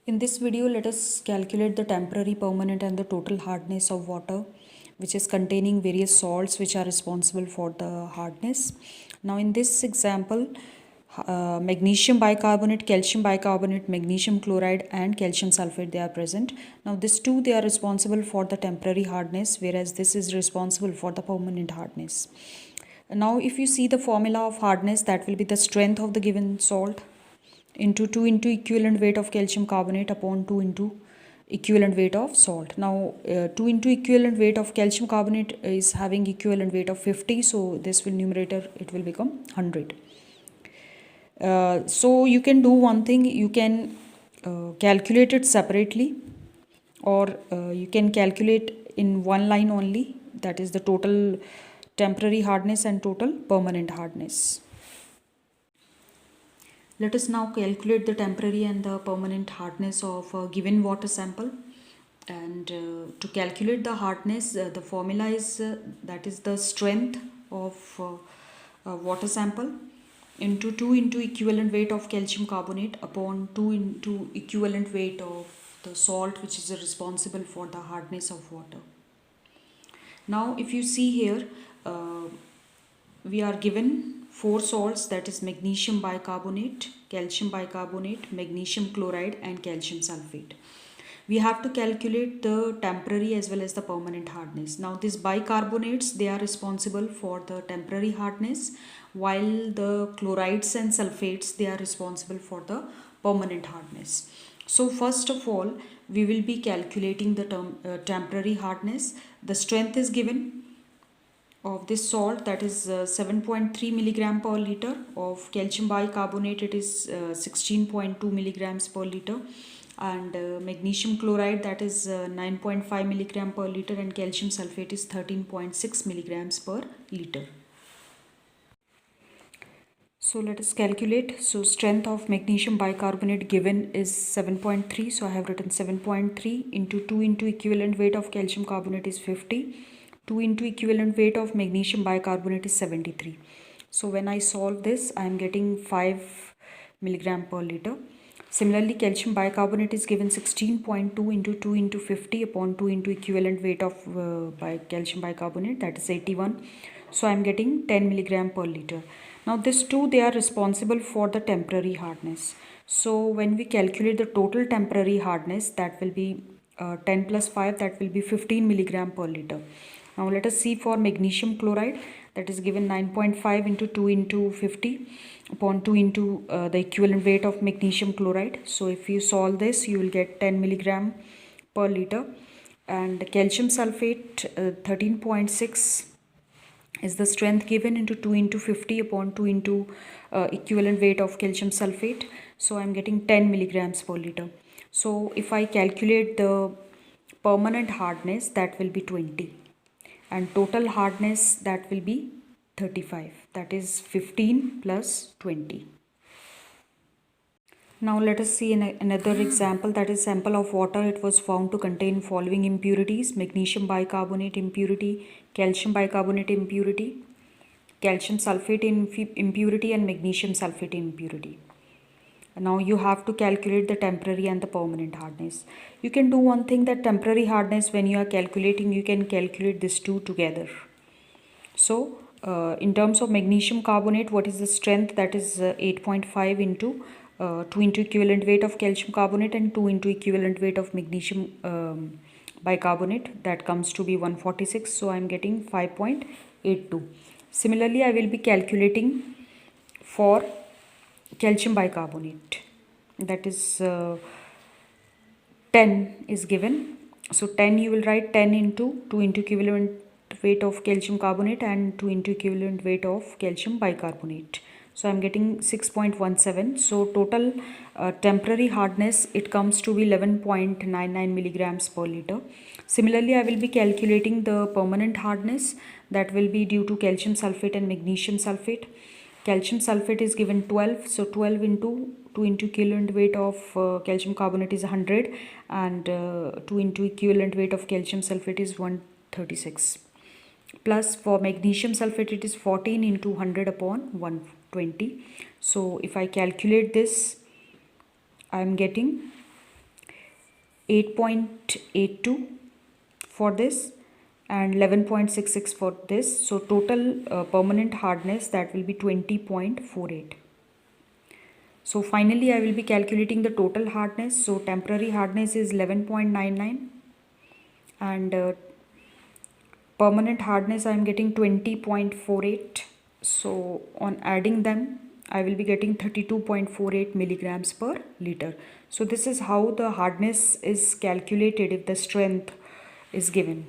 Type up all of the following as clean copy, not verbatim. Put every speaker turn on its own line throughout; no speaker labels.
In this video, let us calculate the temporary, permanent and the total hardness of water, which is containing various salts which are responsible for the hardness. Now in this example, magnesium bicarbonate, calcium bicarbonate, magnesium chloride and calcium sulfate, they are present. Now these two, they are responsible for the temporary hardness, whereas this is responsible for the permanent hardness. Now if you see the formula of hardness, that will be the strength of the given salt into 2 into equivalent weight of calcium carbonate upon 2 into equivalent weight of salt. Now 2 into equivalent weight of calcium carbonate is having equivalent weight of 50, so this will numerator, it will become 100. So you can do one thing, you can calculate it separately, or you can calculate in one line only, that is the total temporary hardness and total permanent hardness. Let us now calculate the temporary and the permanent hardness of a given water sample. And to calculate the hardness, the formula is that is the strength of a water sample into 2 into equivalent weight of calcium carbonate upon 2 into equivalent weight of the salt, which is responsible for the hardness of water. Now if you see here, we are given 4 salts, that is magnesium bicarbonate, calcium bicarbonate, magnesium chloride and calcium sulfate. We have to calculate the temporary as well as the permanent hardness. Now these bicarbonates, they are responsible for the temporary hardness, while the chlorides and sulfates, they are responsible for the permanent hardness. So first of all, we will be calculating the temporary hardness. The strength is given of this salt, that is 7.3 milligram per liter. Of calcium bicarbonate, it is 16.2 milligrams per liter, and magnesium chloride, that is 9.5 milligram per liter, and calcium sulfate is 13.6 milligrams per liter. So let us calculate. So strength of magnesium bicarbonate given is 7.3, so I have written 7.3 into 2 into equivalent weight of calcium carbonate is 50. 2 into equivalent weight of magnesium bicarbonate is 73. So when I solve this, I am getting 5 milligram per liter. Similarly, calcium bicarbonate is given 16.2 into 2 into 50 upon 2 into equivalent weight of calcium bicarbonate, that is 81. So I am getting 10 milligram per liter. Now these two, they are responsible for the temporary hardness. So when we calculate the total temporary hardness, that will be 10 plus 5, that will be 15 milligram per liter. Now let us see for magnesium chloride, that is given 9.5 into 2 into 50 upon 2 into the equivalent weight of magnesium chloride. So if you solve this, you will get 10 milligram per liter. And calcium sulfate 13.6 is the strength given into 2 into 50 upon 2 into equivalent weight of calcium sulfate. So I am getting 10 milligrams per liter. So if I calculate the permanent hardness, that will be 20, and total hardness, that will be 35, that is 15 plus 20. Now let us see another example, that is sample of water. It was found to contain following impurities: magnesium bicarbonate impurity, calcium bicarbonate impurity, calcium sulfate impurity and magnesium sulfate impurity. Now you have to calculate the temporary and the permanent hardness. You can do one thing, that temporary hardness, when you are calculating, you can calculate these two together. So in terms of magnesium carbonate, what is the strength? That is 8.5 into 2 into equivalent weight of calcium carbonate and 2 into equivalent weight of magnesium bicarbonate, that comes to be 146. So I am getting 5.82. Similarly, I will be calculating for calcium bicarbonate, that is 10 is given. So 10, you will write 10 into 2 into equivalent weight of calcium carbonate and 2 into equivalent weight of calcium bicarbonate. So I am getting 6.17. So total temporary hardness, it comes to be 11.99 milligrams per liter. Similarly, I will be calculating the permanent hardness, that will be due to calcium sulfate and magnesium sulfate. Calcium sulfate is given 12, so 12 into 2 into equivalent weight of calcium carbonate is 100, and 2 into equivalent weight of calcium sulfate is 136. Plus for magnesium sulfate, it is 14 into 100 upon 120. So if I calculate this, I am getting 8.82 for this and 11.66 for this. So total permanent hardness, that will be 20.48. So finally I will be calculating the total hardness. So temporary hardness is 11.99 and permanent hardness I am getting 20.48. So on adding them I will be getting 32.48 milligrams per liter. So this is how the hardness is calculated if the strength is given.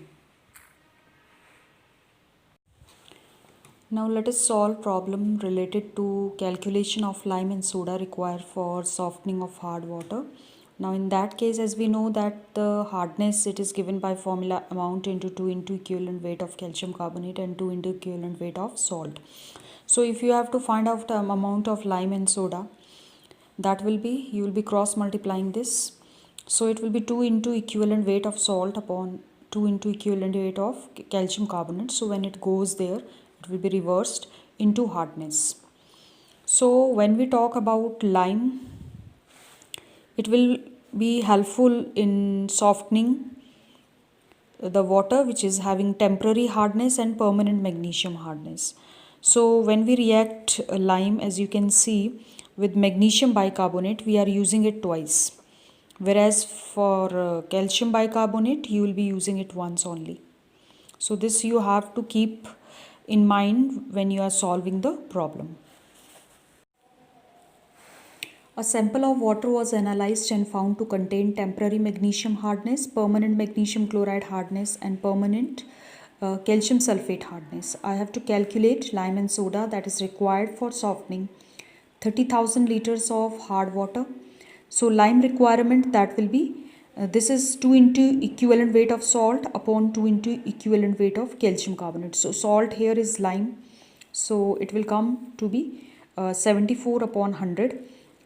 Now let us solve problem related to calculation of lime and soda required for softening of hard water. Now in that case, as we know that the hardness, it is given by formula amount into 2 into equivalent weight of calcium carbonate and 2 into equivalent weight of salt. So if you have to find out the amount of lime and soda, that will be, you will be cross multiplying this. So it will be 2 into equivalent weight of salt upon 2 into equivalent weight of calcium carbonate. So when it goes there, it will be reversed into hardness. So when we talk about lime, it will be helpful in softening the water which is having temporary hardness and permanent magnesium hardness. So when we react lime, as you can see, with magnesium bicarbonate, we are using it twice, whereas for calcium bicarbonate you will be using it once only. So this you have to keep in mind when you are solving the problem. A sample of water was analyzed and found to contain temporary magnesium hardness, permanent magnesium chloride hardness and permanent calcium sulfate hardness. I have to calculate lime and soda that is required for softening 30,000 liters of hard water. So lime requirement, that will be this is 2 into equivalent weight of salt upon 2 into equivalent weight of calcium carbonate. So salt here is lime, so it will come to be 74 upon 100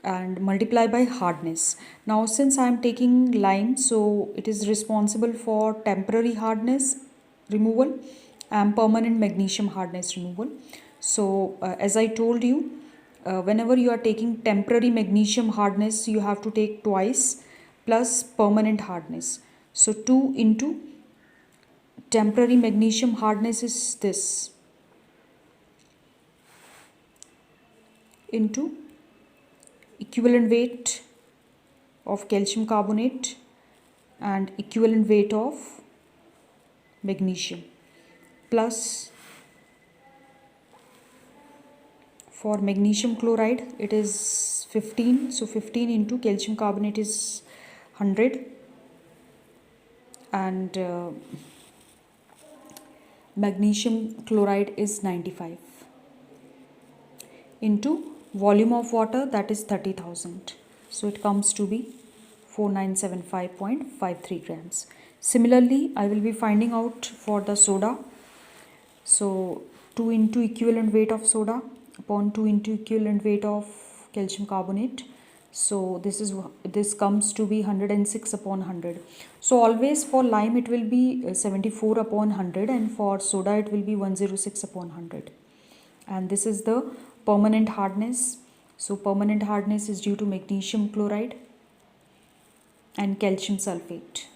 and multiply by hardness. Now since I am taking lime, so it is responsible for temporary hardness removal and permanent magnesium hardness removal. So as I told you, whenever you are taking temporary magnesium hardness, you have to take twice plus permanent hardness. So 2 into temporary magnesium hardness is this into equivalent weight of calcium carbonate and equivalent weight of magnesium plus for magnesium chloride it is 15. So 15 into calcium carbonate is 100 and magnesium chloride is 95 into volume of water, that is 30,000. So it comes to be 4975.53 grams. Similarly, I will be finding out for the soda. So 2 into equivalent weight of soda upon 2 into equivalent weight of calcium carbonate. So this comes to be 106 upon 100. So always for lime it will be 74 upon 100 and for soda it will be 106 upon 100. And this is the permanent hardness. So permanent hardness is due to magnesium chloride and calcium sulfate.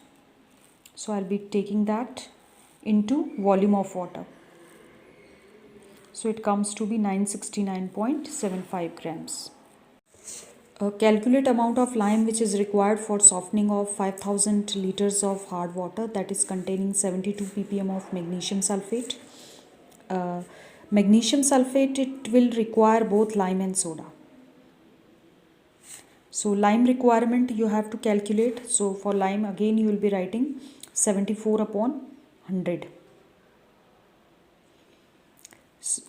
So I'll be taking that into volume of water. So it comes to be 969.75 grams. Calculate amount of lime which is required for softening of 5000 liters of hard water, that is containing 72 ppm of magnesium sulfate. Magnesium sulfate, it will require both lime and soda. So lime requirement you have to calculate. So for lime again you will be writing 74 upon 100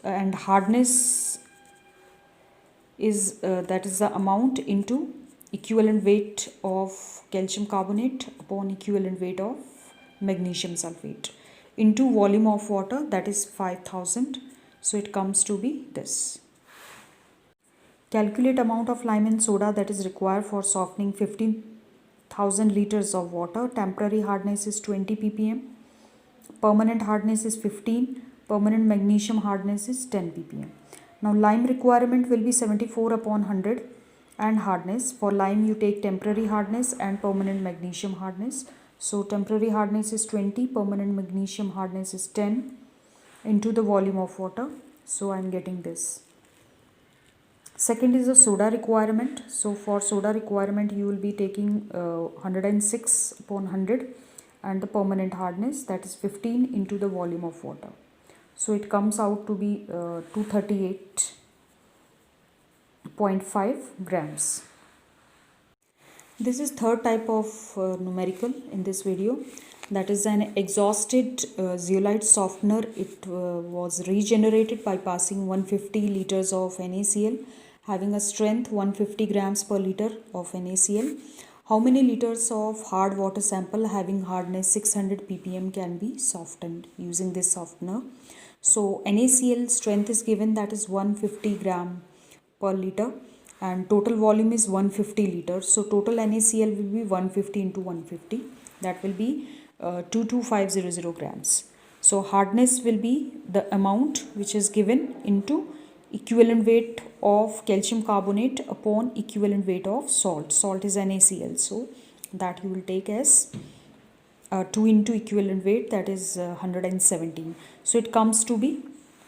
and hardness is that is the amount into equivalent weight of calcium carbonate upon equivalent weight of magnesium sulfate into volume of water, that is 5000. So it comes to be this. Calculate amount of lime and soda that is required for softening 15,000 liters of water. Temporary hardness is 20 ppm, permanent hardness is 15, permanent magnesium hardness is 10 ppm. Now lime requirement will be 74 upon 100 and hardness. For lime you take temporary hardness and permanent magnesium hardness. So temporary hardness is 20, permanent magnesium hardness is 10 into the volume of water. So I am getting this. Second is the soda requirement. So for soda requirement you will be taking 106 upon 100 and the permanent hardness, that is 15 into the volume of water. So it comes out to be 238.5 grams. This is third type of numerical in this video, that is an exhausted zeolite softener. It was regenerated by passing 150 liters of NaCl having a strength 150 grams per liter of NaCl. How many liters of hard water sample having hardness 600 ppm can be softened using this softener? So NaCl strength is given, that is 150 gram per liter, and total volume is 150 liters. So total NaCl will be 150 into 150, that will be 22500 grams. So hardness will be the amount which is given into equivalent weight of calcium carbonate upon equivalent weight of salt. Salt is NaCl, so that you will take as 2 into equivalent weight, that is 117. So it comes to be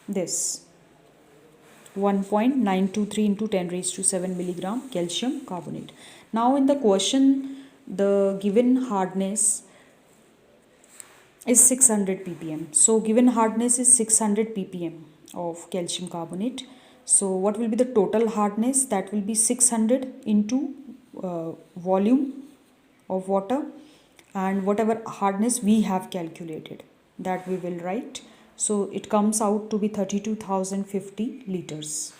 this 1.923 into 10 raised to 7 milligram calcium carbonate. Now in the question, the given hardness is 600 ppm. So given hardness is 600 ppm of calcium carbonate. So what will be the total hardness? That will be 600 into volume of water, and whatever hardness we have calculated, that we will write. So it comes out to be 32,050 liters.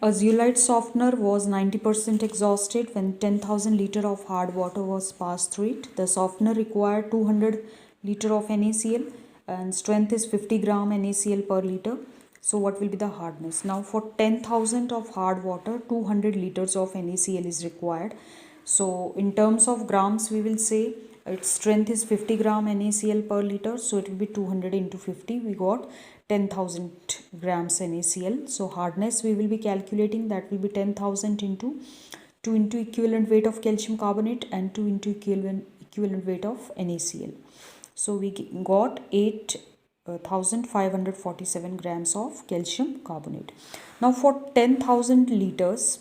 A zeolite softener was 90% exhausted when 10,000 liter of hard water was passed through it. The softener required 200 liter of NaCl and strength is 50 gram NaCl per liter. So what will be the hardness? Now for 10,000 of hard water, 200 liters of NaCl is required. So in terms of grams, we will say its strength is 50 gram NaCl per liter. So it will be 200 into 50. We got 10,000 grams NaCl. So hardness we will be calculating, that will be 10,000 into 2 into equivalent weight of calcium carbonate and 2 into equivalent weight of NaCl. So we got 8,547 grams of calcium carbonate. Now for 10,000 liters,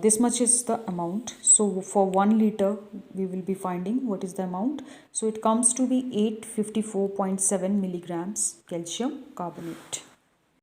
this much is the amount. So for 1 liter we will be finding what is the amount. So it comes to be 854.7 milligrams calcium carbonate.